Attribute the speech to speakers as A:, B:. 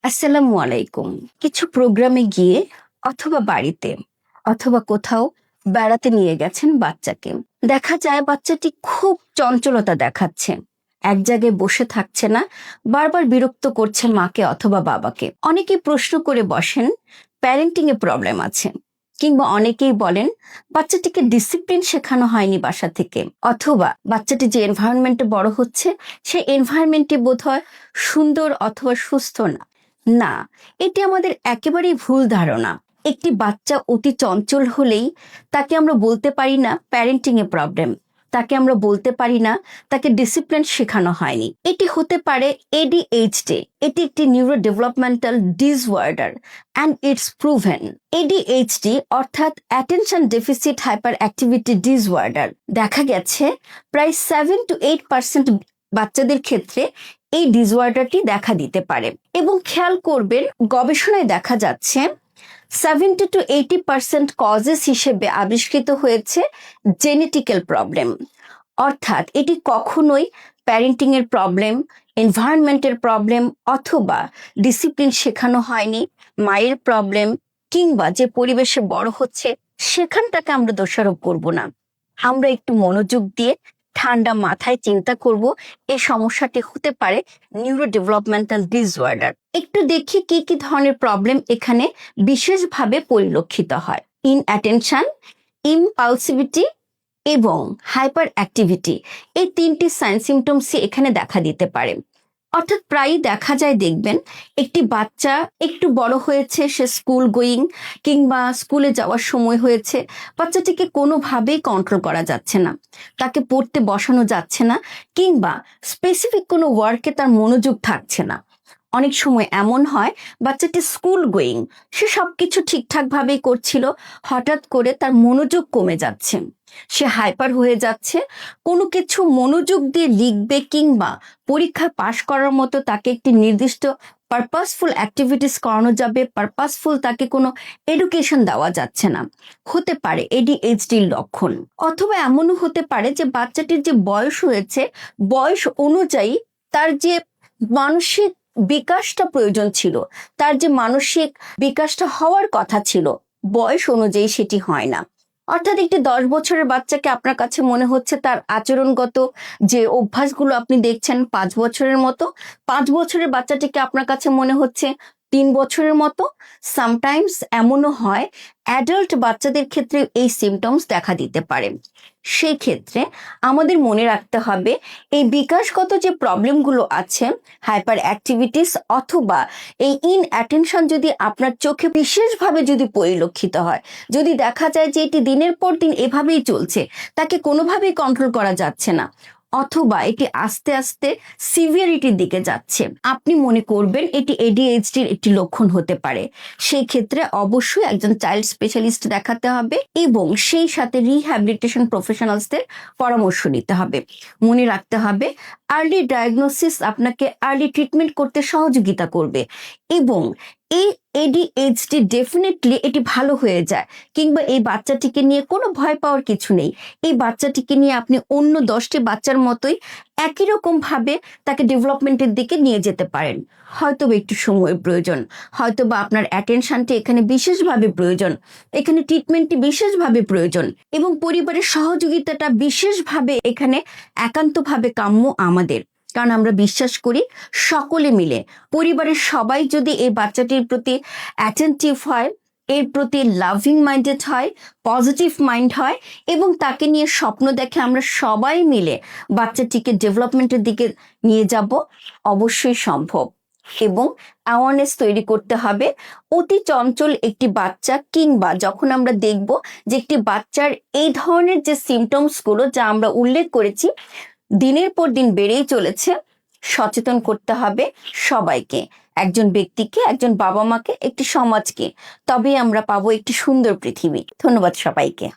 A: আসসালামু আলাইকুম। কিছু প্রোগ্রামে গিয়ে অথবা বাড়িতে অথবা কোথাও বেড়াতে নিয়ে গেছেন বাচ্চাকে। দেখা যায় বাচ্চাটি খুব চঞ্চলতা দেখাচ্ছে, এক জায়গায় বসে থাকছে না, বারবার বিরক্ত করছে মাকে অথবা বাবাকে। অনেকেই প্রশ্ন করে বসেন প্যারেন্টিং এ প্রবলেম আছে, কিংবা অনেকেই বলেন বাচ্চাটিকে ডিসিপ্লিন শেখানো হয়নি বাসা থেকে, অথবা বাচ্চাটি যে এনভায়রনমেন্টে বড় হচ্ছে সেই এনভায়রনমেন্টটি বোধহয় সুন্দর অথবা সুস্থ না। না, এটি আমাদের একেবারেই ভুল ধারণা। একটি বাচ্চা অতি চঞ্চল হলেই তাকে আমরা বলতে পারি না প্যারেন্টিং এ প্রবলেম, তাকে আমরা বলতে পারি না তাকে ডিসিপ্লিন শেখানো হয়নি। এটি হতে পারে ADHD। এটি একটি neuro developmental disorder and it's proven. ADHD অর্থাৎ attention deficit hyper activity disorder. দেখা গেছে প্রায় 7 to 8% বাচ্চাদের ক্ষেত্রে এই ডিসঅর্ডারটি দেখা দিতে পারে। এবং খেয়াল করবেন, গবেষণায় দেখা যাচ্ছে 70 to 80% কজেস হিসেবে আবিষ্কৃত হয়েছে জেনেটিক্যাল প্রবলেম। অর্থাৎ এটি কখনোই প্যারেন্টিং এর প্রবলেম, এনভায়রনমেন্টের প্রবলেম অথবা ডিসিপ্লিন শেখানো হয়নি, মায়ের প্রবলেম, কিংবা যে পরিবেশে বড় হচ্ছে সেখানটাকে আমরা দোষারোপ করব না। আমরা একটু মনোযোগ দিয়ে ঠান্ডা মাথায় চিন্তা করব এই সমস্যাটি হতে পারে নিউরো ডেভেলপমেন্টাল ডিসঅর্ডার। একটু দেখি কি কি ধরনের প্রবলেম এখানে বিশেষভাবে পরিলক্ষিত হয়। ইনঅ্যাটেনশন, ইমপালসিভিটি এবং হাইপার অ্যাক্টিভিটি, এই তিনটি সাইন সিমটমসই এখানে দেখা দিতে পারে। অর্থাৎ প্রায়ই দেখা যায়, দেখবেন একটি বাচ্চা একটু বড় হয়েছে, সে স্কুল গোয়িং কিংবা স্কুলে যাওয়ার সময় হয়েছে, বাচ্চাটিকে কোনোভাবেই কন্ট্রোল করা যাচ্ছে না, তাকে পড়তে বসানো যাচ্ছে না, কিংবা স্পেসিফিক কোনো ওয়ার্কে তার মনোযোগ থাকছে না। অনেক সময় এমন হয় বাচ্চাটি স্কুল গোয়িং, সে সবকিছু ঠিকঠাক ভাবেই করছিল, হঠাৎ করে তার মনোযোগ কমে যাচ্ছে, সে হাইপার হয়ে যাচ্ছে, কোনো কিছু মনোযোগ দিয়ে লিখবে কিংবা পরীক্ষা পাশ করার মতো তাকে একটি নির্দিষ্ট পারপাসফুল অ্যাক্টিভিটিস করানো যাবে, পারপাসফুল তাকে কোনো এডুকেশন দেওয়া যাচ্ছে না। হতে পারে ADHDর লক্ষণ। অথবা এমনও হতে পারে যে বাচ্চাটির যে বয়স হয়েছে, বয়স অনুযায়ী তার যে মানসিক বিকাশটা প্রয়োজন ছিল, তার যে মানসিক বিকাশটা হওয়ার কথা ছিল, বয়স অনুযায়ী সেটি হয় না। অর্থাৎ একটি 10 বছরের বাচ্চাকে আপনার কাছে মনে হচ্ছে তার আচরণগত যে অভ্যাসগুলো আপনি দেখছেন 5 বছরের মতো, 5 বছরের বাচ্চাটিকে আপনার কাছে মনে হচ্ছে 3 বছরের মতো। সামটাইমস এমনও হয় অ্যাডাল্ট বাচ্চাদের ক্ষেত্রে এই সিমটমস দেখা দিতে পারে। সেই ক্ষেত্রে আমাদের মনে রাখতে হবে এই বিকাশগত যে প্রবলেমগুলো আছে, হাইপার অ্যাক্টিভিটিস অথবা এই ইনঅ্যাটেনশন যদি আপনার চোখে বিশেষভাবে যদি পরিলক্ষিত হয়, যদি দেখা যায় যে এটি দিনের পর দিন এভাবেই চলছে, তাকে কোনোভাবেই কন্ট্রোল করা যাচ্ছে না, অথবা এটি আস্তে আস্তে সিভিয়ারিটির দিকে যাচ্ছে, আপনি মনে করবেন এটি ADHDর একটি লক্ষণ হতে পারে। সেই ক্ষেত্রে অবশ্যই একজন চাইল্ড স্পেশালিস্ট দেখাতে হবে এবং সেই সাথে রিহ্যাবিলিটেশন প্রফেশনালসদের পরামর্শ নিতে হবে। মনে রাখতে হবে আর্লি ডায়াগনোসিস আপনাকে আর্লি ট্রিটমেন্ট করতে সহযোগিতা করবে এবং এই ADHD ডেফিনেটলি এটি ভালো হয়ে যায়, কিংবা এই বাচ্চাটিকে নিয়ে কোনো ভয় পাওয়ার কিছু নেই। এই বাচ্চাটিকে নিয়ে আপনি অন্য 10টি বাচ্চার মতোই একই রকম ভাবে তাকে ডেভেলপমেন্টের দিকে নিয়ে যেতে পারেন। হয়তোবা একটু সময়ের প্রয়োজন, হয়তোবা আপনার অ্যাটেনশনটি এখানে বিশেষভাবে প্রয়োজন, এখানে ট্রিটমেন্টটি বিশেষভাবে প্রয়োজন এবং পরিবারের সহযোগিতাটা বিশেষভাবে এখানে একান্তভাবে কাম্য আমাদের। কারণ আমরা বিশ্বাস করি সকলে মিলে, পরিবারের সবাই যদি এই বাচ্চাটির প্রতি অ্যাটেন্টিভ হয়, এর প্রতি লাভিং মাইন্ডেড হয়, পজিটিভ মাইন্ড হয় এবং তাকে নিয়ে স্বপ্ন দেখে আমরা সবাই মিলে বাচ্চাটিকে ডেভেলপমেন্টের দিকে নিয়ে যাব, অবশ্যই সম্ভব। এবং অ্যাওয়ারনেস তৈরি করতে হবে। অতি চঞ্চল একটি বাচ্চা কিংবা যখন আমরা দেখব যে একটি বাচ্চার এই ধরনের যে সিমটমসগুলো যা আমরা উল্লেখ করেছি দিনের পর দিন বেড়েই চলেছে, সচেতন করতে হবে সবাইকে, একজন ব্যক্তিকে, একজন বাবা মাকে, একটি সমাজকে। তবেই আমরা পাবো একটি সুন্দর পৃথিবী। ধন্যবাদ সবাইকে।